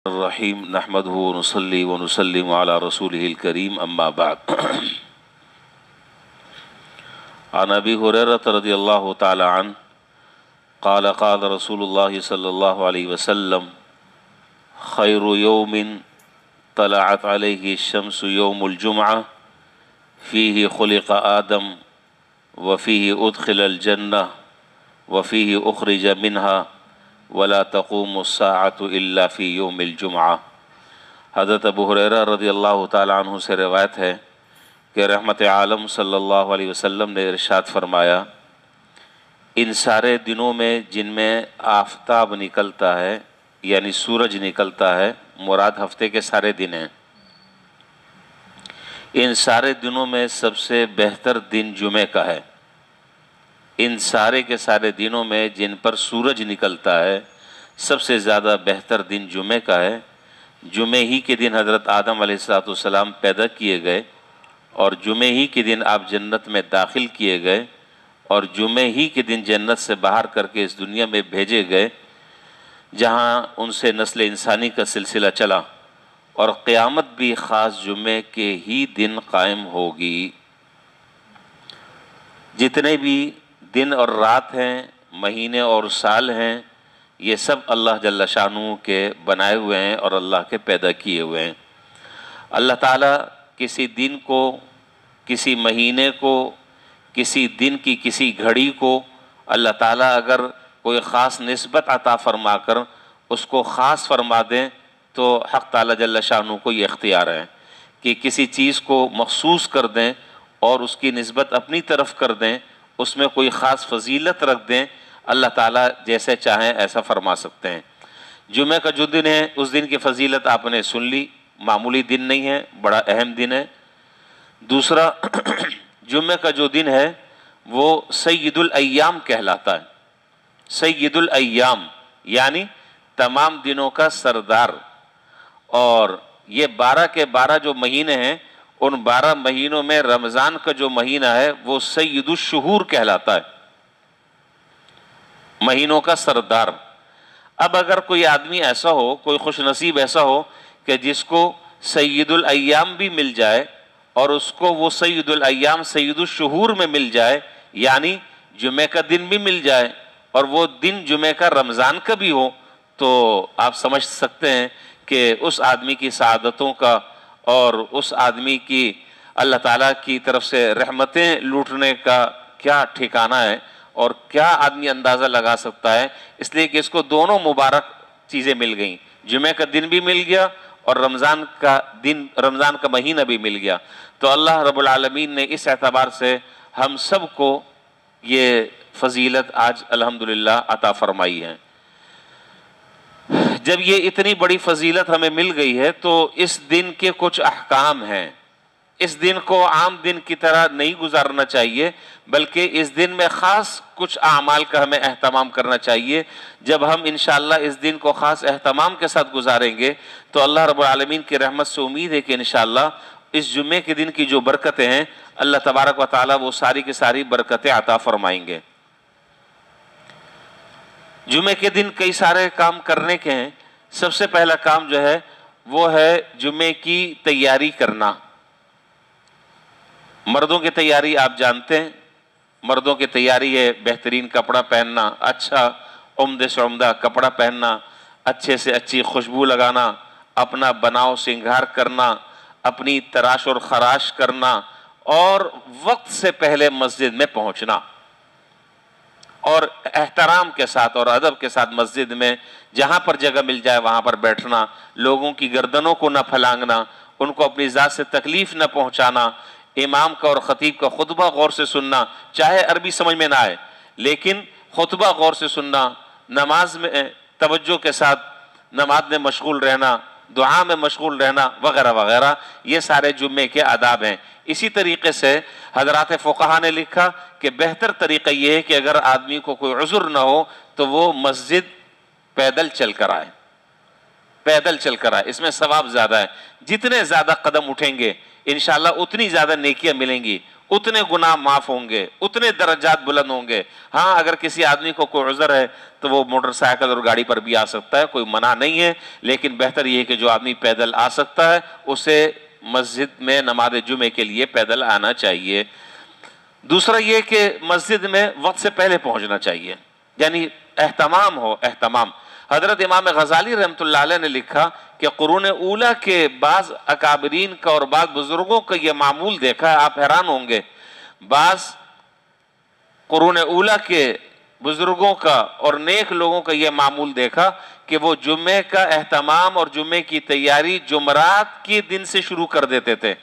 الرحیم نحمدہ ونصلی ونسلم علی رسولہ الکریم اما بعد عن ابی ہریرہ رضی اللہ تعالی عنہ قال قال رسول اللہ صلی اللہ علیہ وسلم خیر یوم طلعت علیہ الشمس یوم الجمعہ فیہ خلق آدم وفیہ ادخل الجنہ وفیہ اخرج منہا ولا تقوم الساعة الا فی یوم الجمعہ۔ حضرت ابو ہریرہ رضی اللہ تعالیٰ عنہ سے روایت ہے کہ رحمت عالم صلی اللہ علیہ وسلم نے ارشاد فرمایا، ان سارے دنوں میں جن میں آفتاب نکلتا ہے یعنی سورج نکلتا ہے، مراد ہفتے کے سارے دن ہیں، ان سارے دنوں میں سب سے بہتر دن جمعے کا ہے۔ ان سارے کے سارے دنوں میں جن پر سورج نکلتا ہے سب سے زیادہ بہتر دن جمعے کا ہے۔ جمعے ہی کے دن حضرت آدم علیہ السلام پیدا کیے گئے اور جمعے ہی کے دن آپ جنت میں داخل کیے گئے اور جمعے ہی کے دن جنت سے باہر کر کے اس دنیا میں بھیجے گئے، جہاں ان سے نسل انسانی کا سلسلہ چلا، اور قیامت بھی خاص جمعے کے ہی دن قائم ہوگی۔ جتنے بھی دن اور رات ہیں، مہینے اور سال ہیں، یہ سب اللہ جل شانہ کے بنائے ہوئے ہیں اور اللہ کے پیدا کیے ہوئے ہیں۔ اللہ تعالیٰ کسی دن کو، کسی مہینے کو، کسی دن کی کسی گھڑی کو اللہ تعالیٰ اگر کوئی خاص نسبت عطا فرما کر اس کو خاص فرما دیں تو حق تعالیٰ جل شانہ کو یہ اختیار ہے کہ کسی چیز کو مخصوص کر دیں اور اس کی نسبت اپنی طرف کر دیں، اس میں کوئی خاص فضیلت رکھ دیں، اللہ تعالیٰ جیسے چاہیں ایسا فرما سکتے ہیں۔ جمعہ کا جو دن ہے اس دن کی فضیلت آپ نے سن لی، معمولی دن نہیں ہے، بڑا اہم دن ہے۔ دوسرا، جمعہ کا جو دن ہے وہ سید الایام کہلاتا ہے۔ سید الایام یعنی تمام دنوں کا سردار، اور یہ 12 کے 12 جو مہینے ہیں، ان 12 مہینوں میں رمضان کا جو مہینہ ہے وہ سید الشہور کہلاتا ہے، مہینوں کا سردار۔ اب اگر کوئی آدمی ایسا ہو، کوئی خوش نصیب ایسا ہو کہ جس کو سید الایام بھی مل جائے اور اس کو وہ سید الایام سید الشہور میں مل جائے، یعنی جمعہ کا دن بھی مل جائے اور وہ دن جمعہ کا رمضان کا بھی ہو، تو آپ سمجھ سکتے ہیں کہ اس آدمی کی سعادتوں کا اور اس آدمی کی اللہ تعالیٰ کی طرف سے رحمتیں لوٹنے کا کیا ٹھکانہ ہے اور کیا آدمی اندازہ لگا سکتا ہے، اس لیے کہ اس کو دونوں مبارک چیزیں مل گئیں، جمعہ کا دن بھی مل گیا اور رمضان کا مہینہ بھی مل گیا۔ تو اللہ رب العالمین نے اس اعتبار سے ہم سب کو یہ فضیلت آج الحمدللہ عطا فرمائی ہے۔ جب یہ اتنی بڑی فضیلت ہمیں مل گئی ہے تو اس دن کے کچھ احکام ہیں۔ اس دن کو عام دن کی طرح نہیں گزارنا چاہیے، بلکہ اس دن میں خاص کچھ اعمال کا ہمیں اہتمام کرنا چاہیے۔ جب ہم انشاءاللہ اس دن کو خاص اہتمام کے ساتھ گزاریں گے تو اللہ رب العالمین کی رحمت سے امید ہے کہ انشاءاللہ اس جمعے کے دن کی جو برکتیں ہیں اللہ تبارک و تعالیٰ وہ ساری کی ساری برکتیں عطا فرمائیں گے۔ جمعے کے دن کئی سارے کام کرنے کے ہیں۔ سب سے پہلا کام جو ہے وہ ہے جمعے کی تیاری کرنا۔ مردوں کی تیاری آپ جانتے ہیں، مردوں کی تیاری ہے بہترین کپڑا پہننا، اچھا عمدہ سے عمدہ کپڑا پہننا، اچھے سے اچھی خوشبو لگانا، اپنا بناؤ سنگھار کرنا، اپنی تراش اور خراش کرنا، اور وقت سے پہلے مسجد میں پہنچنا، اور احترام کے ساتھ اور ادب کے ساتھ مسجد میں جہاں پر جگہ مل جائے وہاں پر بیٹھنا، لوگوں کی گردنوں کو نہ پھلانگنا، ان کو اپنی ذات سے تکلیف نہ پہنچانا، امام کا اور خطیب کا خطبہ غور سے سننا، چاہے عربی سمجھ میں نہ آئے لیکن خطبہ غور سے سننا، نماز میں توجہ کے ساتھ نماز میں مشغول رہنا، دعا میں مشغول رہنا وغیرہ وغیرہ، یہ سارے جمعے کے آداب ہیں۔ اسی طریقے سے حضرات فقہا نے لکھا کہ بہتر طریقہ یہ ہے کہ اگر آدمی کو کوئی عذر نہ ہو تو وہ مسجد پیدل چل کر آئے، پیدل چل کر آئے، اس میں ثواب زیادہ ہے۔ جتنے زیادہ قدم اٹھیں گے انشاءاللہ اتنی زیادہ نیکیاں ملیں گی، اتنے گناہ معاف ہوں گے، اتنے درجات بلند ہوں گے۔ ہاں اگر کسی آدمی کو کوئی عذر ہے تو وہ موٹر سائیکل اور گاڑی پر بھی آ سکتا ہے، کوئی منع نہیں ہے، لیکن بہتر یہ ہے کہ جو آدمی پیدل آ سکتا ہے اسے مسجد میں نماز جمعے کے لیے پیدل آنا چاہیے۔ دوسرا یہ کہ مسجد میں وقت سے پہلے پہنچنا چاہیے، یعنی اہتمام ہو، اہتمام۔ حضرت امام غزالی رحمۃ اللہ علیہ نے لکھا کہ قرون اولیٰ کے بعض اکابرین کا اور بعض بزرگوں کا یہ معمول دیکھا ہے، آپ حیران ہوں گے۔ بعض قرون اولیٰ کے بزرگوں کا اور نیک لوگوں کا یہ معمول دیکھا کہ وہ جمعے کا اہتمام اور جمعے کی تیاری جمعرات کے دن سے شروع کر دیتے تھے۔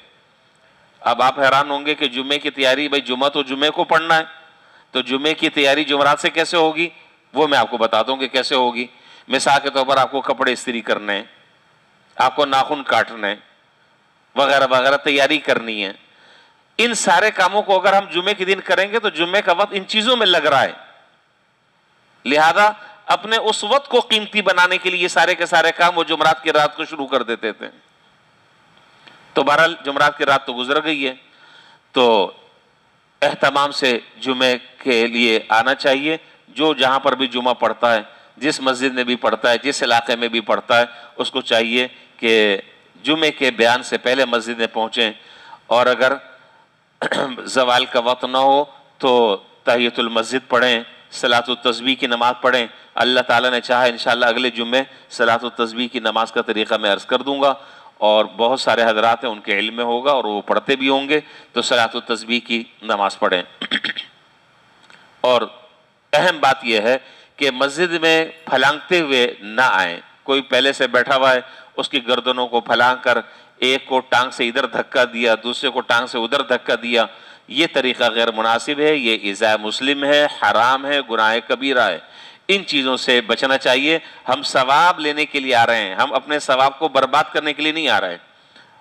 اب آپ حیران ہوں گے کہ جمعے کی تیاری، بھائی جمعہ تو جمعے کو پڑھنا ہے، تو جمعے کی تیاری جمعرات سے کیسے ہوگی؟ وہ میں آپ کو بتاتا ہوں کہ کیسے ہوگی۔ مثال کے طور پر آپ کو کپڑے استری کرنے ہیں، آپ کو ناخن کاٹنے ہیں، وغیرہ وغیرہ تیاری کرنی ہے۔ ان سارے کاموں کو اگر ہم جمعے کے دن کریں گے تو جمعے کا وقت ان چیزوں میں لگ رہا ہے، لہذا اپنے اس وقت کو قیمتی بنانے کے لیے یہ سارے کے سارے کام وہ جمعرات کی رات کو شروع کر دیتے تھے۔ تو بہرحال جمعرات کی رات تو گزر گئی ہے، تو اہتمام سے جمعے کے لیے آنا چاہیے۔ جو جہاں پر بھی جمعہ پڑھتا ہے، جس مسجد میں بھی پڑھتا ہے، جس علاقے میں بھی پڑھتا ہے، اس کو چاہیے کہ جمعے کے بیان سے پہلے مسجد میں پہنچیں، اور اگر زوال کا وقت نہ ہو تو تحیۃ المسجد پڑھیں، صلاۃ التسبیح کی نماز پڑھیں۔ اللہ تعالیٰ نے چاہا انشاءاللہ اگلے جمعے صلاۃ التسبیح کی نماز کا طریقہ میں عرض کر دوں گا، اور بہت سارے حضرات ہیں ان کے علم میں ہوگا اور وہ پڑھتے بھی ہوں گے، تو صلاۃ التسبیح کی نماز پڑھیں۔ اور اہم بات یہ ہے کہ مسجد میں پھلانگتے ہوئے نہ آئیں۔ کوئی پہلے سے بیٹھا ہوا ہے، اس کی گردنوں کو پھلانگ کر ایک کو ٹانگ سے ادھر دھکا دیا، دوسرے کو ٹانگ سے ادھر دھکا دیا، یہ طریقہ غیر مناسب ہے، یہ ایذاء مسلم ہے، حرام ہے، گناہ کبیرہ ہے۔ ان چیزوں سے بچنا چاہیے۔ ہم ثواب لینے کے لیے آ رہے ہیں، ہم اپنے ثواب کو برباد کرنے کے لیے نہیں آ رہے ہیں،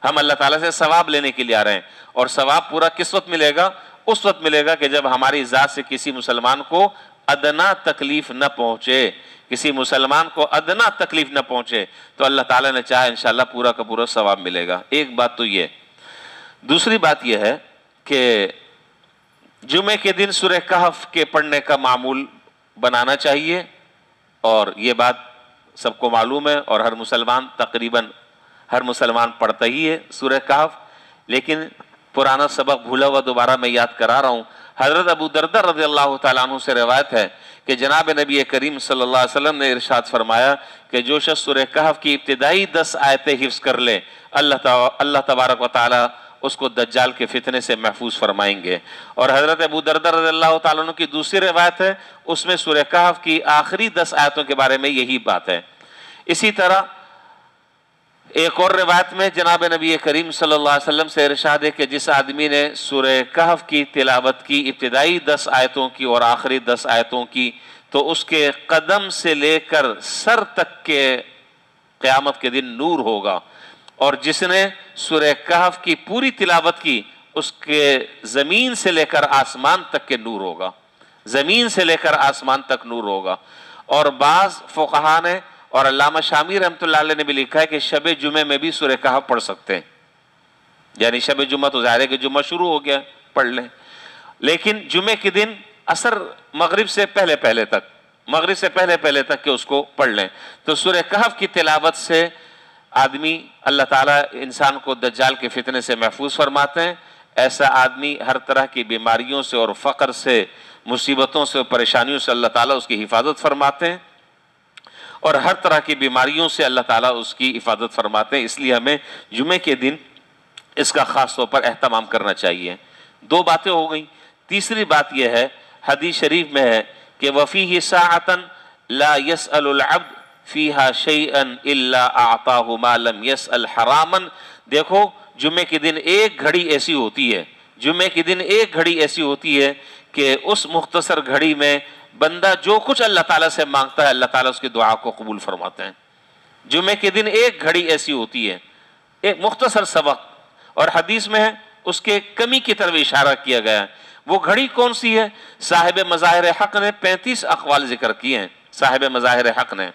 ہم اللہ تعالیٰ سے ثواب لینے کے لیے آ رہے ہیں۔ اور ثواب پورا کس وقت ملے گا؟ اس وقت ملے گا کہ جب ہماری ذات سے کسی مسلمان کو ادنا تکلیف نہ پہنچے، کسی مسلمان کو ادنا تکلیف نہ پہنچے، تو اللہ تعالیٰ نے چاہا انشاءاللہ پورا کا پورا ثواب ملے گا۔ ایک بات تو یہ۔ دوسری بات یہ ہے کہ جمعے کے دن سورہ کہف کے پڑھنے کا معمول بنانا چاہیے، اور یہ بات سب کو معلوم ہے، اور ہر مسلمان تقریباً ہر مسلمان پڑھتا ہی ہے سورہ کہف۔ لیکن پرانا سبق بھولا ہوا دوبارہ میں یاد کرا رہا ہوں۔ حضرت ابو دردہ رضی اللہ تعالیٰ عنہ سے روایت ہے کہ جناب نبی کریم صلی اللہ علیہ وسلم نے ارشاد فرمایا کہ جو شخص سورہ کہف کی ابتدائی 10 آیتیں حفظ کر لے، اللہ تبارک و تعالیٰ اس کو دجال کے فتنے سے محفوظ فرمائیں گے۔ اور حضرت ابو دردہ رضی اللہ تعالیٰ عنہ کی دوسری روایت ہے، اس میں سورہ کہف کی آخری 10 آیتوں کے بارے میں یہی بات ہے۔ اسی طرح ایک اور روایت میں جناب نبی کریم صلی اللہ علیہ وسلم سے ارشاد ہے کہ جس آدمی نے سورہ کہف کی تلاوت کی ابتدائی 10 آیتوں کی اور آخری 10 آیتوں کی، تو اس کے قدم سے لے کر سر تک کے قیامت کے دن نور ہوگا، اور جس نے سورہ کہف کی پوری تلاوت کی اس کے زمین سے لے کر آسمان تک کے نور ہوگا، زمین سے لے کر آسمان تک نور ہوگا۔ اور بعض فقہا نے اور علامہ شامی رحمۃ اللہ علیہ نے بھی لکھا ہے کہ شب جمعے میں بھی سورہ کہف پڑھ سکتے ہیں، یعنی شب جمعہ تو ظاہر ہے کہ جمعہ شروع ہو گیا، پڑھ لیں، لیکن جمعے کے دن عصر مغرب سے پہلے پہلے تک کہ اس کو پڑھ لیں۔ تو سورہ کہف کی تلاوت سے آدمی، اللہ تعالیٰ انسان کو دجال کے فتنے سے محفوظ فرماتے ہیں۔ ایسا آدمی ہر طرح کی بیماریوں سے اور فقر سے، مصیبتوں سے اور پریشانیوں سے اللہ تعالیٰ اس کی حفاظت فرماتے ہیں، اور ہر طرح کی بیماریوں سے اللہ تعالیٰ اس کی حفاظت فرماتے ہیں۔ اس لیے ہمیں جمعے کے دن اس کا خاص طور پر اہتمام کرنا چاہیے۔ 2 باتیں ہو گئیں۔ تیسری بات یہ ہے، حدیث شریف میں ہے کہ وَفِيهِ سَاعَةً لَا يَسْأَلُ الْعَبْدُ فِيهَا شَيْئًا إِلَّا أَعْطَاهُ مَا لَمْ يَسْأَلْ حَرَامًا۔ دیکھو جمعے کے دن ایک گھڑی ایسی ہوتی ہے، جمعے کے دن ایک گھڑی ایسی ہوتی ہے کہ اس مختصر گھڑی میں بندہ جو کچھ اللہ تعالیٰ سے مانگتا ہے اللہ تعالیٰ اس کی دعا کو قبول فرماتے ہیں۔ جمعے کے دن ایک گھڑی ایسی ہوتی ہے، ایک مختصر سبق، اور حدیث میں ہے اس کے کمی کی طرف اشارہ کیا گیا ہے۔ وہ گھڑی کون سی ہے؟ صاحب مظاہر حق نے 35 اقوال ذکر کیے ہیں، صاحب مظاہر حق نے۔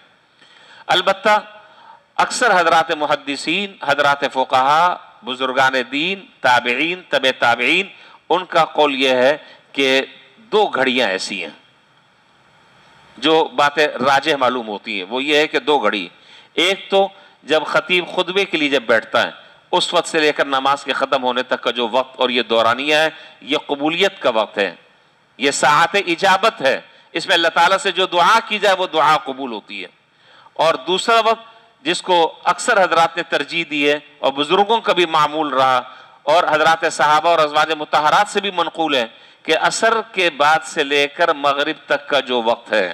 البتہ اکثر حضرات محدثین، حضرات فقہا، بزرگان دین، تابعین، تبع تابعین، ان کا قول یہ ہے کہ 2 گھڑیاں ایسی ہیں جو باتیں راجح معلوم ہوتی ہیں، وہ یہ ہے کہ 2 گھڑی، ایک تو جب خطیب خطبے کے لیے جب بیٹھتا ہے اس وقت سے لے کر نماز کے ختم ہونے تک کا جو وقت اور یہ دورانیہ ہے، یہ قبولیت کا وقت ہے، یہ ساعت اجابت ہے، اس میں اللہ تعالیٰ سے جو دعا کی جائے وہ دعا قبول ہوتی ہے۔ اور دوسرا وقت جس کو اکثر حضرات نے ترجیح دی ہے اور بزرگوں کا بھی معمول رہا اور حضرات صحابہ اور ازواج مطہرات سے بھی منقول ہے کہ عصر کے بعد سے لے کر مغرب تک کا جو وقت ہے،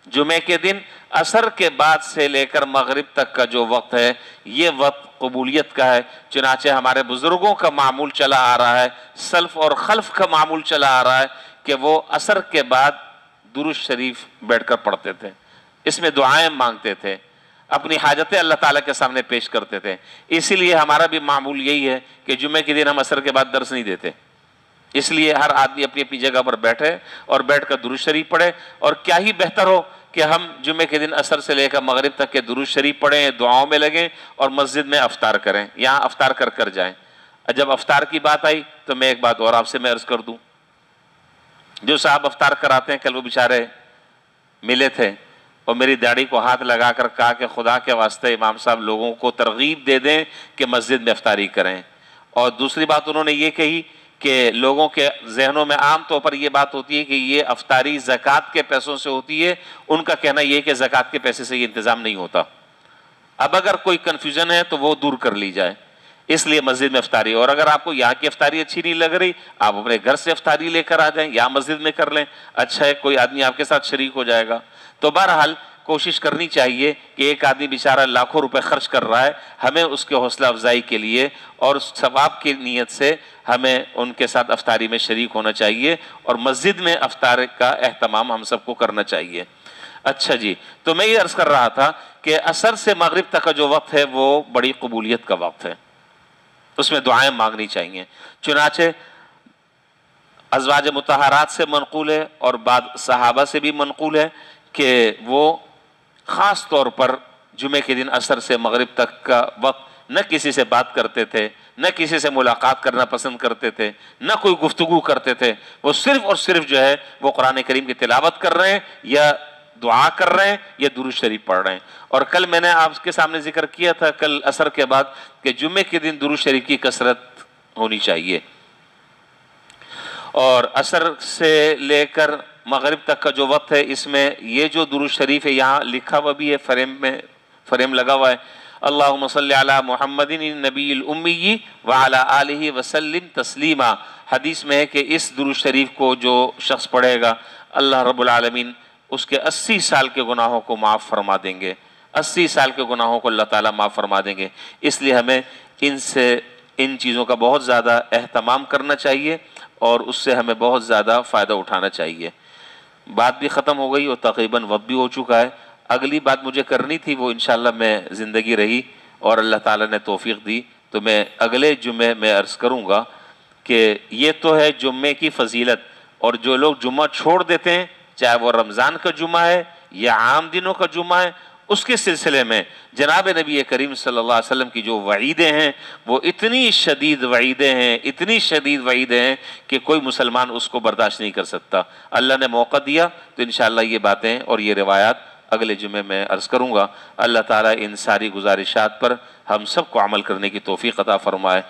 جمعے کے دن عصر کے بعد سے لے کر مغرب تک کا جو وقت ہے، یہ وقت قبولیت کا ہے۔ چنانچہ ہمارے بزرگوں کا معمول چلا آ رہا ہے، سلف اور خلف کا معمول چلا آ رہا ہے کہ وہ عصر کے بعد درود شریف بیٹھ کر پڑھتے تھے، اس میں دعائیں مانگتے تھے، اپنی حاجتیں اللہ تعالیٰ کے سامنے پیش کرتے تھے۔ اسی لیے ہمارا بھی معمول یہی ہے کہ جمعے کے دن ہم عصر کے بعد درس نہیں دیتے، اس لیے ہر آدمی اپنی اپنی جگہ پر بیٹھے اور بیٹھ کر درود شریف پڑھے۔ اور کیا ہی بہتر ہو کہ ہم جمعے کے دن عصر سے لے کر مغرب تک کے درود شریف پڑھیں، دعاؤں میں لگیں اور مسجد میں افطار کریں، یہاں افطار کر جائیں۔ جب افطار کی بات آئی تو میں ایک بات اور آپ سے میں عرض کر دوں، جو صاحب افطار کراتے ہیں، کل وہ بیچارے ملے تھے اور میری داڑھی کو ہاتھ لگا کر کہا کہ خدا کے واسطے امام صاحب لوگوں کو ترغیب دے دیں کہ مسجد میں افطاری کریں۔ اور دوسری بات انہوں نے یہ کہی کہ لوگوں کے ذہنوں میں عام طور پر یہ بات ہوتی ہے کہ یہ افطاری زکوٰۃ کے پیسوں سے ہوتی ہے، ان کا کہنا یہ ہے کہ زکوٰۃ کے پیسے سے یہ انتظام نہیں ہوتا۔ اب اگر کوئی کنفیوژن ہے تو وہ دور کر لی جائے، اس لیے مسجد میں افطاری، اور اگر آپ کو یہاں کی افطاری اچھی نہیں لگ رہی، آپ اپنے گھر سے افطاری لے کر آ جائیں یا مسجد میں کر لیں، اچھا ہے، کوئی آدمی آپ کے ساتھ شریک ہو جائے گا۔ تو بہرحال کوشش کرنی چاہیے کہ ایک آدمی بیچارہ لاکھوں روپے خرچ کر رہا ہے، ہمیں اس کے حوصلہ افزائی کے لیے اور ثواب کی نیت سے ہمیں ان کے ساتھ افطاری میں شریک ہونا چاہیے اور مسجد میں افطار کا اہتمام ہم سب کو کرنا چاہیے۔ اچھا جی، تو میں یہ عرض کر رہا تھا کہ عصر سے مغرب تک کا جو وقت ہے وہ بڑی قبولیت کا وقت ہے، اس میں دعائیں مانگنی چاہیے۔ چنانچہ ازواج مطہرات سے منقول ہے اور بعض صحابہ سے بھی منقول ہے کہ وہ خاص طور پر جمعے کے دن عصر سے مغرب تک کا وقت نہ کسی سے بات کرتے تھے، نہ کسی سے ملاقات کرنا پسند کرتے تھے، نہ کوئی گفتگو کرتے تھے، وہ صرف اور صرف جو ہے وہ قرآن کریم کی تلاوت کر رہے ہیں یا دعا کر رہے ہیں یا درود شریف پڑھ رہے ہیں۔ اور کل میں نے آپ کے سامنے ذکر کیا تھا کل عصر کے بعد کہ جمعے کے دن درود شریف کی کثرت ہونی چاہیے، اور عصر سے لے کر مغرب تک کا جو وقت ہے اس میں یہ جو درود شریف ہے یہاں لکھا ہوا بھی ہے، فریم لگا ہوا ہے، اللہم صلی علی محمد النبی الامی وعلی آلہ وسلم تسلیما۔ حدیث میں ہے کہ اس درود شریف کو جو شخص پڑھے گا اللہ رب العالمین اس کے 80 سال کے گناہوں کو معاف فرما دیں گے، 80 سال کے گناہوں کو اللہ تعالیٰ معاف فرما دیں گے۔ اس لیے ہمیں ان چیزوں کا بہت زیادہ اہتمام کرنا چاہیے اور اس سے ہمیں بہت زیادہ فائدہ اٹھانا چاہیے۔ بات بھی ختم ہو گئی اور تقریباً وقت بھی ہو چکا ہے۔ اگلی بات مجھے کرنی تھی وہ انشاءاللہ میں زندگی رہی اور اللہ تعالیٰ نے توفیق دی تو میں اگلے جمعے میں عرض کروں گا کہ یہ تو ہے جمعے کی فضیلت، اور جو لوگ جمعہ چھوڑ دیتے ہیں چاہے وہ رمضان کا جمعہ ہے یا عام دنوں کا جمعہ ہے، اس کے سلسلے میں جناب نبی کریم صلی اللہ علیہ وسلم کی جو وعیدیں ہیں وہ اتنی شدید وعیدیں ہیں، اتنی شدید وعیدیں ہیں کہ کوئی مسلمان اس کو برداشت نہیں کر سکتا۔ اللہ نے موقع دیا تو انشاءاللہ یہ باتیں اور یہ روایات اگلے جمعے میں عرض کروں گا۔ اللہ تعالیٰ ان ساری گزارشات پر ہم سب کو عمل کرنے کی توفیق عطا فرمائے۔